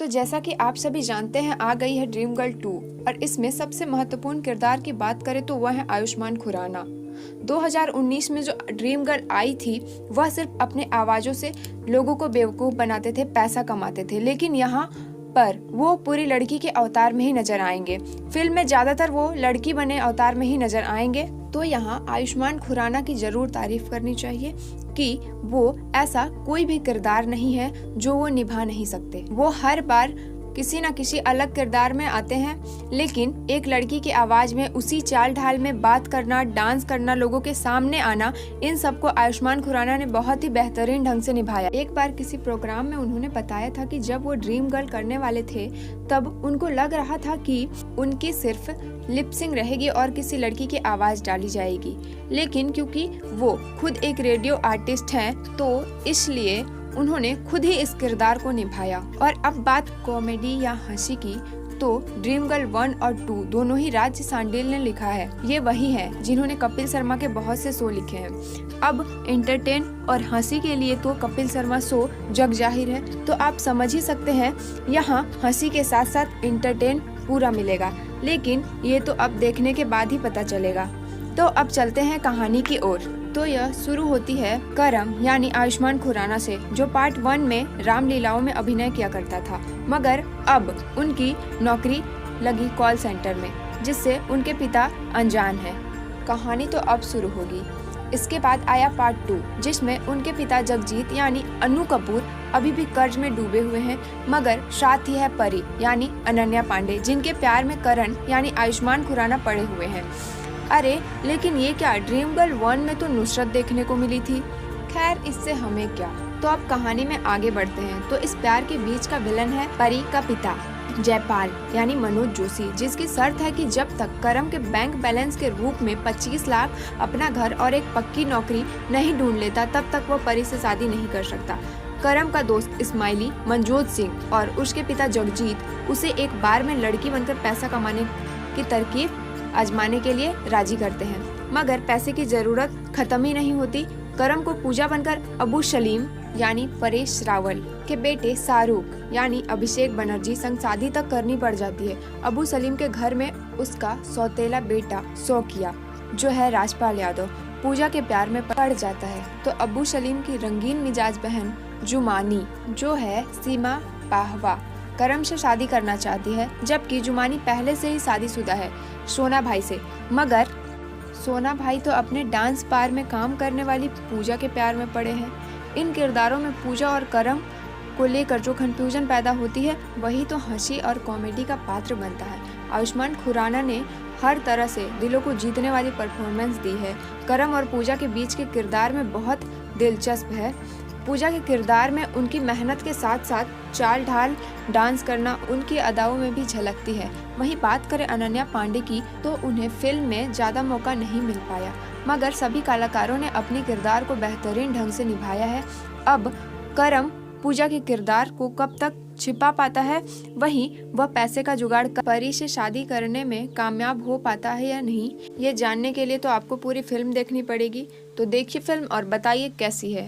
तो जैसा कि आप सभी जानते हैं, आ गई है ड्रीम गर्ल 2 और इसमें सबसे महत्वपूर्ण किरदार की बात करें तो वह है आयुष्मान खुराना। 2019 में जो ड्रीम गर्ल आई थी वह सिर्फ अपने आवाज़ों से लोगों को बेवकूफ़ बनाते थे, पैसा कमाते थे, लेकिन यहाँ पर वो पूरी लड़की के अवतार में ही नजर आएंगे। फिल्म में ज़्यादातर वो लड़की बने अवतार में ही नजर आएंगे। तो यहाँ आयुष्मान खुराना की जरूर तारीफ करनी चाहिए कि वो ऐसा कोई भी किरदार नहीं है जो वो निभा नहीं सकते। वो हर बार किसी न किसी अलग किरदार में आते हैं, लेकिन एक लड़की की आवाज में उसी चाल ढाल में बात करना, डांस करना, लोगों के सामने आना, इन सबको आयुष्मान खुराना ने बहुत ही बेहतरीन ढंग से निभाया। एक बार किसी प्रोग्राम में उन्होंने बताया था कि जब वो ड्रीम गर्ल करने वाले थे तब उनको लग रहा था कि उनकी सिर्फ लिपसिंग रहेगी और किसी लड़की की आवाज डाली जाएगी, लेकिन क्योंकि वो खुद एक रेडियो आर्टिस्ट हैं तो इसलिए उन्होंने खुद ही इस किरदार को निभाया। और अब बात कॉमेडी या हंसी की, तो ड्रीम गर्ल 1 और 2 दोनों ही राज्य सांडेल ने लिखा है। ये वही हैं जिन्होंने कपिल शर्मा के बहुत से शो लिखे हैं। अब एंटरटेन और हंसी के लिए तो कपिल शर्मा शो जग जाहिर है, तो आप समझ ही सकते हैं यहाँ हंसी के साथ साथ एंटरटेन पूरा मिलेगा, लेकिन ये तो अब देखने के बाद ही पता चलेगा। तो अब चलते हैं कहानी की ओर। तो यह शुरू होती है करम यानी आयुष्मान खुराना से, जो पार्ट 1 में रामलीलाओं में अभिनय किया करता था, मगर अब उनकी नौकरी लगी कॉल सेंटर में, जिससे उनके पिता अनजान हैं। कहानी तो अब शुरू होगी। इसके बाद आया पार्ट 2, जिसमें उनके पिता जगजीत यानी अनु कपूर अभी भी कर्ज में डूबे हुए हैं, मगर साथ ही है परी यानी अनन्या पांडे, जिनके प्यार में करण यानी आयुष्मान खुराना पड़े हुए हैं। अरे लेकिन ये क्या, ड्रीम गर्ल 1 में तो नुसरत देखने को मिली थी। खैर, इससे हमें क्या। तो अब कहानी में आगे बढ़ते हैं। तो इस प्यार के बीच का विलन है परी का पिता जयपाल यानी मनोज जोशी, जिसकी शर्त है कि जब तक करम के बैंक बैलेंस के रूप में 25 लाख, अपना घर और एक पक्की नौकरी नहीं ढूंढ लेता, तब तक वो परी से शादी नहीं कर सकता। करम का दोस्त इस्माइली मनजोत सिंह और उसके पिता जगजीत उसे एक बार में लड़की बनकर पैसा कमाने की तरकीब आजमाने के लिए राजी करते हैं, मगर पैसे की जरूरत खत्म ही नहीं होती। करम को पूजा बनकर अबू सलीम यानी परेश रावल के बेटे शाहरुख यानी अभिषेक बनर्जी संग शादी तक करनी पड़ जाती है। अबू सलीम के घर में उसका सौतेला बेटा शौकिया, जो है राजपाल यादव, पूजा के प्यार में पड़ जाता है। तो अबू सलीम की रंगीन मिजाज बहन जुमानी, जो है सीमा पाहवा, करम से शादी करना चाहती है, जबकि जुमानी पहले से ही शादीशुदा है सोना भाई से, मगर सोना भाई तो अपने डांस बार में काम करने वाली पूजा के प्यार में पड़े हैं। इन किरदारों में पूजा और करम को लेकर जो कंफ्यूजन पैदा होती है, वही तो हंसी और कॉमेडी का पात्र बनता है। आयुष्मान खुराना ने हर तरह से दिलों को जीतने वाली परफॉर्मेंस दी है। करम और पूजा के बीच के किरदार में बहुत दिलचस्प है। पूजा के किरदार में उनकी मेहनत के साथ साथ चाल ढाल, डांस करना उनकी अदाओं में भी झलकती है। वहीं बात करें अनन्या पांडे की, तो उन्हें फिल्म में ज़्यादा मौका नहीं मिल पाया, मगर सभी कलाकारों ने अपने किरदार को बेहतरीन ढंग से निभाया है। अब करम पूजा के किरदार को कब तक छिपा पाता है, वहीं वह पैसे का जुगाड़ कर परी से शादी करने में कामयाब हो पाता है या नहीं, ये जानने के लिए तो आपको पूरी फिल्म देखनी पड़ेगी। तो देखिए फिल्म और बताइए कैसी है।